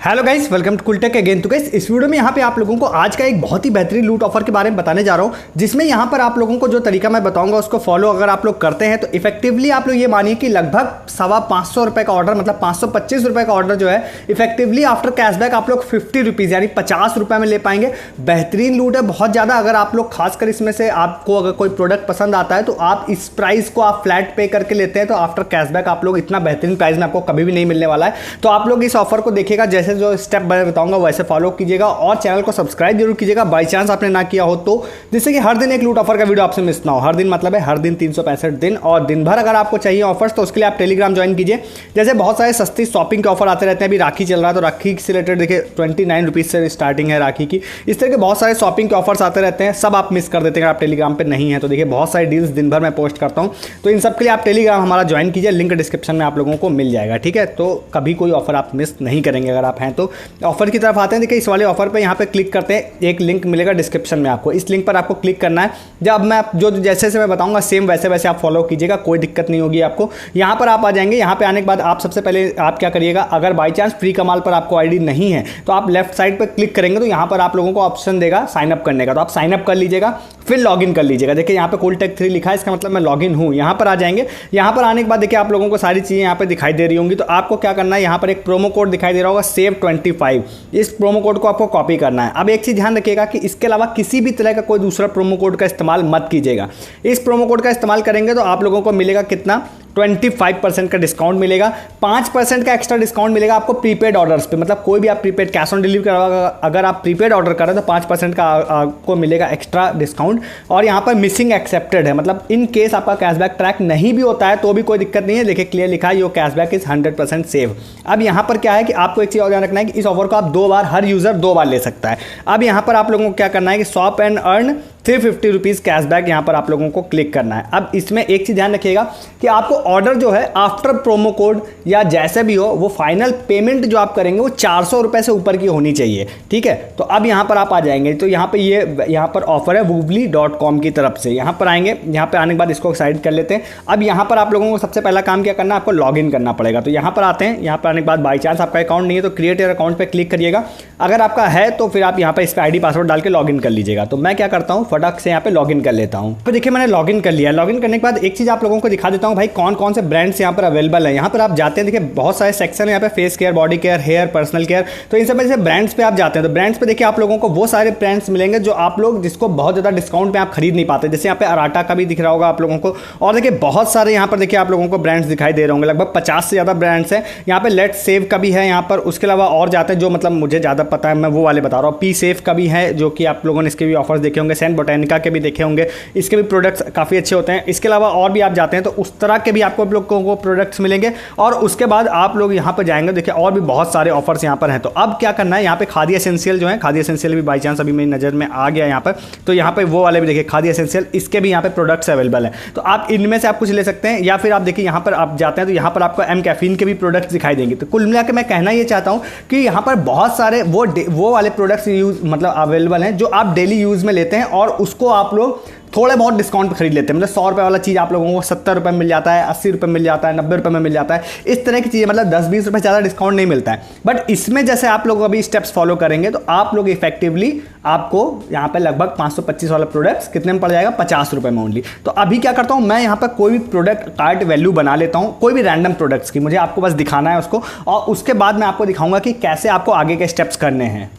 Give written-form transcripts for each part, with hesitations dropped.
Hello guys, welcome to कुलटेक again. तो guys, इस वीडियो में यहाँ पे आप लोगों को आज का एक बहुत ही बेहतरीन लूट ऑफर के बारे में बताने जा रहा हूँ, जिसमें यहाँ पर आप लोगों को जो तरीका मैं बताऊंगा उसको फॉलो अगर आप लोग करते हैं तो इफेक्टिवली आप लोग ये मानिए कि लगभग 525 रुपये का ऑर्डर, मतलब 525 रुपये का ऑर्डर जो है इफेक्टिवली आफ्टर कैशबैक आप लोग 50 रुपीज़ यानी 50 रुपये में ले पाएंगे। बेहतरीन लूट है बहुत ज़्यादा। अगर आप लोग खासकर इसमें से आपको अगर कोई प्रोडक्ट पसंद आता है तो आप इस प्राइस को आप फ्लैट पे करके लेते हैं तो आफ्टर कैशबैक आप लोग इतना बेहतरीन प्राइस में आपको कभी भी नहीं मिलने वाला है। तो आप लोग इस ऑफर को देखिएगा, जैसे जो स्टेप बताऊंगा वैसे फॉलो कीजिएगा और चैनल को सब्सक्राइब जरूर कीजिएगा बाई चांस आपने ना किया हो तो, जिससे कि हर दिन एक लूट ऑफर का वीडियो आपसे मिस ना हो। हर दिन मतलब है हर दिन 365 दिन, और दिन भर अगर आपको चाहिए ऑफर्स तो उसके लिए आप टेलीग्राम ज्वाइन कीजिए। जैसे बहुत सारे सस्ती शॉपिंग के ऑफर आते रहते हैं। अभी राखी चल रहा है तो राखी से रिलेटेड देखिए 29 रुपीज़ से स्टार्टिंग है राखी की। इस तरह के बहुत सारे शॉपिंग के ऑफर्स आते रहते हैं, सब आप मिस कर देते हैं अगर आप टेलीग्राम पर नहीं है तो। देखिए बहुत सारी डील्स दिन भर मैं पोस्ट करता हूँ, तो इन सब के लिए आप टेलीग्राम हमारा ज्वाइन कीजिए, लिंक डिस्क्रिप्शन में आप लोगों को मिल जाएगा। ठीक है, तो कभी कोई ऑफर आप मिस नहीं करेंगे अगर आप हैं तो। ऑफर की तरफ आते हैं। देखिए इस वाले ऑफर पे यहाँ पे क्लिक करते हैं, एक लिंक मिलेगा डिस्क्रिप्शन में आपको, इस लिंक पर आपको क्लिक करना है। जब मैं जो जैसे मैं बताऊंगा सेम वैसे वैसे आप फॉलो कीजिएगा, कोई दिक्कत नहीं होगी आपको। यहाँ पर आप आ जाएंगे। यहाँ पे आने के बाद आप सबसे पहले आप क्या करिएगा, अगर बाई चांस फ्री कमाल पर आपको आईडी नहीं है तो आप लेफ्ट साइड पर क्लिक करेंगे तो यहाँ पर आप लोगों को ऑप्शन देगा साइन अप करने का, तो आप साइन अप कर लीजिएगा, फिर लॉगिन कर लीजिएगा। देखिए यहाँ पे कुलटेक 3 लिखा है, इसका मतलब मैं लॉगिन हूँ। यहाँ पर आ जाएंगे। यहाँ पर आने के बाद देखिए आप लोगों को सारी चीज़ें यहाँ पे दिखाई दे रही होंगी, तो आपको क्या करना है, यहाँ पर एक प्रोमो कोड दिखाई दे रहा होगा SAVE25, इस प्रोमो कोड को आपको कॉपी करना है। अब एक चीज़ ध्यान रखिएगा कि इसके अलावा किसी भी तरह का कोई दूसरा प्रोमो कोड का इस्तेमाल मत कीजिएगा। इस प्रोमो कोड का इस्तेमाल करेंगे तो आप लोगों को मिलेगा कितना, 25% का डिस्काउंट मिलेगा। 5% का एक्स्ट्रा डिस्काउंट मिलेगा आपको प्रीपेड ऑर्डर्स पे, मतलब कोई भी आप प्रीपेड कैश ऑन डिलीवरी करवाएगा, अगर आप प्रीपेड ऑर्डर करें तो 5% का आपको मिलेगा एक्स्ट्रा डिस्काउंट। और यहाँ पर मिसिंग एक्सेप्टेड है, मतलब इन केस आपका कैशबैक ट्रैक नहीं भी होता है तो भी कोई दिक्कत नहीं है। देखिए क्लियर लिखा है, योर कैशबैक इज 100% सेव। अब यहाँ पर क्या है कि आपको एक चीज़ और ध्यान रखना है कि इस ऑफर को आप 2 बार, हर यूज़र 2 बार ले सकता है। अब यहाँ पर आप लोगों को क्या करना है कि shop and earn 350 rupees cashback, यहाँ पर आप लोगों को क्लिक करना है। अब इसमें एक चीज़ ध्यान रखिएगा कि आपको ऑर्डर जो है आफ्टर प्रोमो कोड या जैसे भी हो, वो फाइनल पेमेंट जो आप करेंगे वो 400 रुपये से ऊपर की होनी चाहिए। ठीक है, तो अब यहाँ पर आप आ जाएंगे तो यहाँ पे यहाँ पर ऑफर है woobly.com की तरफ से। यहाँ पर आएंगे, यहाँ पर आने के बाद इसको साइड कर लेते हैं। अब यहाँ पर आप लोगों को सबसे पहला काम क्या करना है, आपको लॉगिन करना पड़ेगा। तो यहाँ पर आते हैं। यहाँ पर आने के बाद बाई चांस आपका अकाउंट नहीं है तो क्रिएट योर अकाउंट पर क्लिक करिएगा। अगर आपका है तो फिर आप यहाँ पर इस पर ID पासवर्ड डाल के लॉगिन कर लीजिएगा। तो मैं क्या करता हूँ, फटाक से यहाँ पे लॉगिन कर लेता हूँ। तो देखिए मैंने लॉगिन कर लिया। लॉगिन करने के बाद एक चीज़ आप लोगों को दिखा देता हूँ भाई कौन कौन से ब्रांड्स यहाँ पर अवेलेबल है। यहाँ पर आप जाते हैं, देखिए बहुत सारे सेक्शन है यहाँ पे, face care, body care, hair, personal care. तो इन सब में से ब्रांड्स पे आप जाते हैं तो ब्रांड्स पे देखिए आप लोगों को वो सारे ब्रांड्स मिलेंगे जो आप लोग जिसको बहुत ज़्यादा डिस्काउंट पे आप खरीद नहीं पाते। जैसे यहाँ पे अराटा का भी दिख रहा होगा आप लोगों को, और देखिए बहुत सारे यहाँ पर देखिए आप लोगों को ब्रांड्स दिखाई दे रहे होंगे, लगभग 50 से ज़्यादा ब्रांड्स हैं। यहाँ पे लेट्स सेव का भी है यहाँ पर। उसके अलावा और जाते हैं जो मतलब मुझे ज़्यादा पता है मैं वो वाले बता रहा हूँ। पी सेफ का भी है जो कि आप लोगों ने इसके भी ऑफर्स देखे होंगे। सेंट बोटेनिका के भी देखे होंगे, इसके भी प्रोडक्ट्स काफ़ी अच्छे होते हैं। इसके अलावा और भी आप जाते हैं तो उस तरह के भी आपको लोगों को प्रोडक्ट्स मिलेंगे। और उसके बाद आप लोग यहाँ पर जाएंगे, देखिए और भी बहुत सारे ऑफर्स यहाँ पर हैं। तो अब क्या करना है, यहाँ पे खादी एसेंशियल जो है, खादी एसेंशियल भी बाई चांस अभी मेरी नज़र में आ गया यहाँ पर, तो यहाँ पे वो वाले भी देखिए खादी एसेंशियल, इसके भी यहाँ पे प्रोडक्ट्स अवेलेबल है। तो आप इनमें से आप कुछ ले सकते हैं, या फिर आप देखिए यहाँ पर आप जाते हैं तो यहाँ पर आपको एम कैफीन के भी प्रोडक्ट्स दिखाई देंगे। तो कुल मिला के मैं कहना ये चाहता हूँ कि यहाँ पर बहुत सारे वो वाले प्रोडक्ट्स यूज मतलब अवेलेबल हैं जो आप डेली यूज़ में लेते हैं और उसको आप लोग थोड़े बहुत डिस्काउंट पर खरीद लेते हैं। मतलब 100 रुपये वाला चीज़ आप लोगों को 70 रुपये में मिल जाता है, 80 रुपये में मिल जाता है, 90 रुपये में मिल जाता है। इस तरह की चीज़ें मतलब 10-20 रुपये ज़्यादा डिस्काउंट नहीं मिलता है। बट इसमें जैसे आप लोग अभी स्टेप्स फॉलो करेंगे तो आप लोग इफेक्टिवली आपको यहाँ पे लगभग 525 वाला प्रोडक्ट्स कितने में पड़ जाएगा, 50 रुपये में ओनली। तो अभी क्या करता हूँ मैं, यहाँ पर कोई भी प्रोडक्ट कार्ट वैल्यू बना लेता हूँ, कोई भी रैंडम प्रोडक्ट्स की, मुझे आपको बस दिखाना है उसको, और उसके बाद मैं आपको दिखाऊंगा कि कैसे आपको आगे के स्टेप्स करने हैं।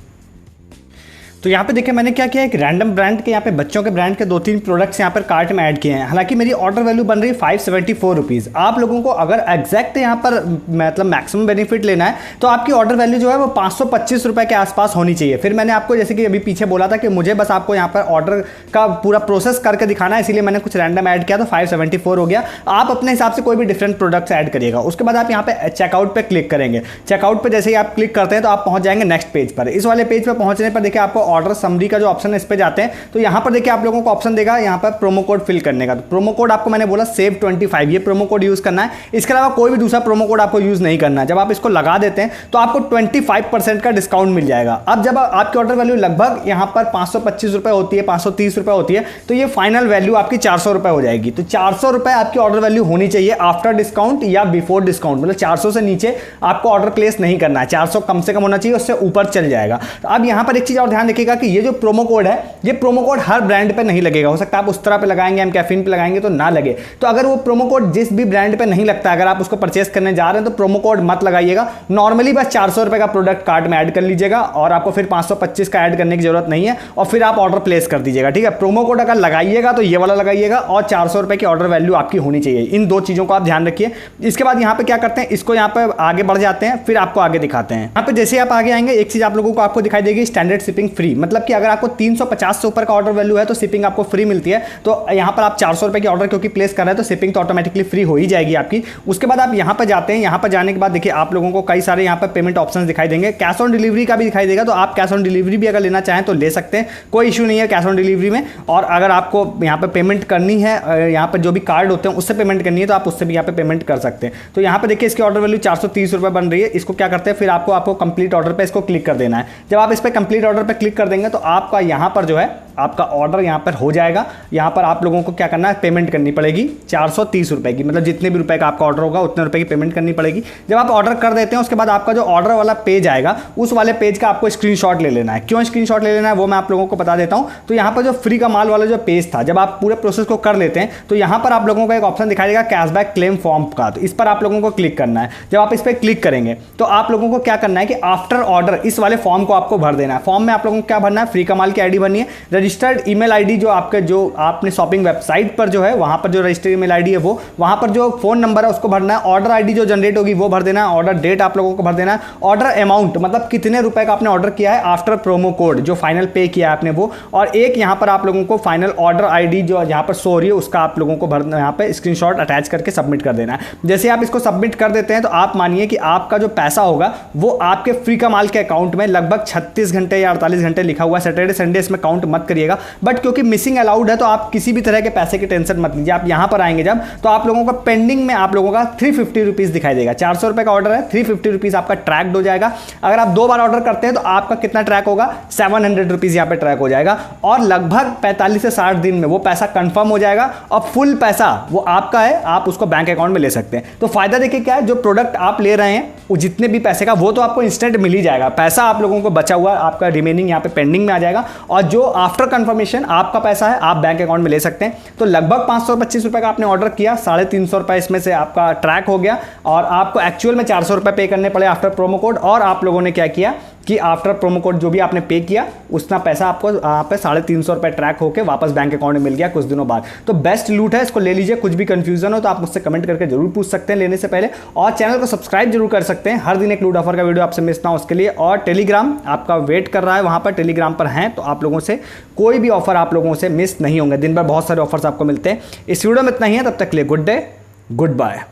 तो यहाँ पे देखिए मैंने क्या किया, एक रैंडम ब्रांड के यहाँ पे बच्चों के ब्रांड के 2-3 प्रोडक्ट्स यहाँ पर कार्ट में ऐड किए हैं। हालांकि मेरी ऑर्डर वैल्यू बन रही है 574 रुपीज़। आप लोगों को अगर एग्जैक्ट यहाँ पर मतलब मैक्सिमम बेनिफिट लेना है तो आपकी ऑर्डर वैल्यू जो है वो 525 रुपये के आसपास होनी चाहिए। फिर मैंने आपको जैसे कि अभी पीछे बोला था कि मुझे बस आपको यहाँ पर ऑर्डर का पूरा प्रोसेस करके दिखाना है, इसीलिए मैंने कुछ रैंडम ऐड किया तो 574 हो गया। आप अपने हिसाब से कोई भी डिफरेंट प्रोडक्ट्स ऐड करिएगा। उसके बाद आप यहाँ पे चेकआउट पे क्लिक करेंगे। चेकआउट पे जैसे ही आप क्लिक करते हैं तो आप पहुँच जाएंगे नेक्स्ट पेज पर। इस वाले पेज पर पहुँचने पर देखिए आपको ऑर्डर समरी का जो ऑप्शन है इस पर जाते हैं तो यहाँ पर देखिए आप लोगों को ऑप्शन देगा यहाँ पर प्रोमो कोड फिल करने का। तो प्रोमो कोड आपको मैंने बोला सेव 25 ये प्रोमो कोड यूज़ करना है, इसके अलावा कोई भी दूसरा प्रोमो कोड आपको यूज़ नहीं करना है। जब आप इसको लगा देते हैं तो आपको 25% का डिस्काउंट मिल जाएगा। अब जब आपकी ऑर्डर वैल्यू लगभग यहाँ पर 525 रुपये होती है, 530 रुपये होती है, तो ये फाइनल वैल्यू आपकी 400 रुपये हो जाएगी। तो 400 रुपये आपकी ऑर्डर वैल्यू होनी चाहिए आफ्टर डिस्काउंट या बिफोर डिस्काउंट, मतलब 400 से नीचे आपको ऑर्डर प्लेस नहीं करना है, 400 कम से कम होना चाहिए, उससे ऊपर चल जाएगा। तो अब यहाँ पर एक चीज़ और ध्यान रखिएगा कि ये जो प्रोमो कोड है, ये प्रोमो कोड हर ब्रांड पे नहीं लगेगा। हो सकता है आप उस तरह पे लगाएंगे, हम कैफीन पे लगाएंगे तो ना लगे। तो अगर वो प्रोमो कोड जिस भी ब्रांड पे नहीं लगता, अगर आप उसको परचेस करने जा रहे हैं तो प्रोमो कोड मत लगाइएगा। नॉर्मली बस 400 रुपये का प्रोडक्ट कार्ट में ऐड कर लीजिएगा और आपको फिर 525 का ऐड करने की जरूरत नहीं है और फिर आप ऑर्डर प्लेस कर दीजिएगा। ठीक है, प्रोमो कोड अगर लगाइएगा तो ये वाला लगाइएगा और 400 रुपये की ऑर्डर वैल्यू आपकी होनी चाहिए। इन दो चीज़ों को आप ध्यान रखिए। इसके बाद यहाँ पे क्या करते हैं, इसको यहाँ पे आगे बढ़ जाते हैं, फिर आपको आगे दिखाते हैं। यहाँ पे जैसे आप आगे आएंगे एक चीज़ आप लोगों को आपको दिखाई देगी, स्टैंडर्ड शिपिंग फ्री। मतलब कि अगर आपको 350 से ऊपर का ऑर्डर वैल्यू है तो शिपिंग आपको फ्री मिलती है। तो यहाँ पर आप 400 रुपये की ऑर्डर क्योंकि प्लेस कर रहे हैं तो शिपिंग तो ऑटोमेटिकली फ्री हो ही जाएगी आपकी। उसके बाद आप यहाँ पर जाते हैं, यहाँ पर जाने के बाद देखिए आप लोगों को कई सारे यहाँ पर पेमेंट ऑप्शंस दिखाई देंगे, कैश ऑन डिलीवरी का भी दिखाई देगा। तो आप कैश ऑन डिलीवरी भी अगर लेना चाहें तो ले सकते हैं, कोई इशू नहीं है कैश ऑन डिलीवरी में। और अगर आपको यहाँ पर पेमेंट करनी है, यहाँ पर जो भी कार्ड होते हैं उससे पेमेंट करनी है तो आप उससे भी यहाँ पे पेमेंट कर सकते हैं। तो यहाँ पे देखिए इसकी ऑर्डर वैल्यू 430 रुपये बन रही है। इसको क्या करते हैं, फिर आपको कंप्लीट ऑर्डर पे इसको क्लिक कर देना है। जब आप इस पर कंप्लीट ऑर्डर पे क्लिक कर देंगे तो आपका यहाँ पर जो है आपका ऑर्डर यहाँ पर हो जाएगा। यहाँ पर आप लोगों को क्या करना है, पेमेंट करनी पड़ेगी 430 रुपये की, मतलब जितने भी रुपए का आपका ऑर्डर होगा उतने रुपए की पेमेंट करनी पड़ेगी। जब आप ऑर्डर कर देते हैं उसके बाद आपका जो ऑर्डर वाला पेज आएगा उस वाले पेज का आपको स्क्रीनशॉट ले लेना है। क्यों स्क्रीनशॉट ले लेना है वो मैं आप लोगों को बता देता हूँ। तो यहाँ पर जो फ्री का माल वाला जो पेज था, जब आप पूरे प्रोसेस को कर लेते हैं तो यहाँ पर आप लोगों को एक ऑप्शन दिखाई देगा कैशबैक क्लेम फॉर्म का। तो इस पर आप लोगों को क्लिक करना है। जब आप इस पर क्लिक करेंगे तो आप लोगों को क्या करना है कि आफ्टर ऑर्डर इस वाले फॉर्म को आपको भर देना है। फॉर्म में आप लोगों को क्या भरना है, फ्री का माल की आईडी भरनी है, रजिस्टर्ड ईमेल आईडी जो आपने शॉपिंग वेबसाइट पर जो है वहां पर जो रजिस्टर्ड ईमेल आईडी है वो, वहां पर जो फोन नंबर है उसको भरना है, ऑर्डर आईडी जो जनरेट होगी वो भर देना है, ऑर्डर डेट आप लोगों को भर देना है, ऑर्डर अमाउंट मतलब कितने रुपए का आपने ऑर्डर किया है आफ्टर प्रोमो कोड जो फाइनल पे किया है आपने वो, और एक यहाँ पर आप लोगों को फाइनल ऑर्डर आईडी जो यहाँ पर सो रही है उसका आप लोगों को भरना, यहाँ पे स्क्रीनशॉट अटैच करके सबमिट कर देना है। जैसे आप इसको सबमिट कर देते हैं तो आप मानिए कि आपका जो पैसा होगा वो आपके फ्री का माल के अकाउंट में लगभग 36 घंटे या 48 घंटे लिखा हुआ है। सैटरडे संडे इसमें काउंट मत करिएगा, बट क्योंकि मिसिंग अलाउड है तो आप किसी भी तरह के पैसे की टेंशन मत लीजिए। आप यहाँ पर आएंगे जब तो आप लोगों का पेंडिंग में आप लोगों का 350 रुपीज़ दिखाई देगा। 400 रुपये का ऑर्डर है, 350 रुपीज़ आपका ट्रैक्ड हो जाएगा। अगर आप 2 बार ऑर्डर करते हैं तो आपका कितना ट्रैक होगा, 700 रुपीज़ यहाँ पे ट्रैक हो जाएगा और लगभग 45 से 60 दिन में वो पैसा कंफर्म हो जाएगा और फुल पैसा वो आपका है, आप उसको बैंक अकाउंट में ले सकते हैं। तो फायदा देखिए क्या है, जो प्रोडक्ट आप ले रहे हैं वो जितने भी पैसे का वो तो आपको इंस्टेंट मिल ही जाएगा, पैसा आप लोगों को बचा हुआ आपका रिमेनिंग यहाँ पे पेंडिंग में आ जाएगा और जो आफ्टर कंफर्मेशन आपका पैसा है आप बैंक अकाउंट में ले सकते हैं। तो लगभग 525 रुपये का आपने ऑर्डर किया, 350 रुपये इसमें से आपका ट्रैक हो गया और आपको एक्चुअल में 400 रुपये पे करने पड़े आफ्टर प्रोमो कोड। और आप लोगों ने क्या किया कि आफ्टर प्रोमो कोड जो भी आपने पे किया उतना पैसा आपको यहाँ पे 350 रुपये ट्रैक होकर वापस बैंक अकाउंट में मिल गया कुछ दिनों बाद। तो बेस्ट लूट है, इसको ले लीजिए। कुछ भी कंफ्यूजन हो तो आप मुझसे कमेंट करके जरूर पूछ सकते हैं लेने से पहले, और चैनल को सब्सक्राइब जरूर कर सकते हैं। हर दिन एक लूट ऑफर का वीडियो आपसे मिस ना हो उसके लिए। और टेलीग्राम आपका वेट कर रहा है, वहाँ पर टेलीग्राम पर हैं तो आप लोगों से कोई भी ऑफर आप लोगों से मिस नहीं होंगे। दिन भर बहुत सारे ऑफर्स आपको मिलते हैं। इस वीडियो में इतना ही है, तब तक के लिए गुड डे, गुड बाय।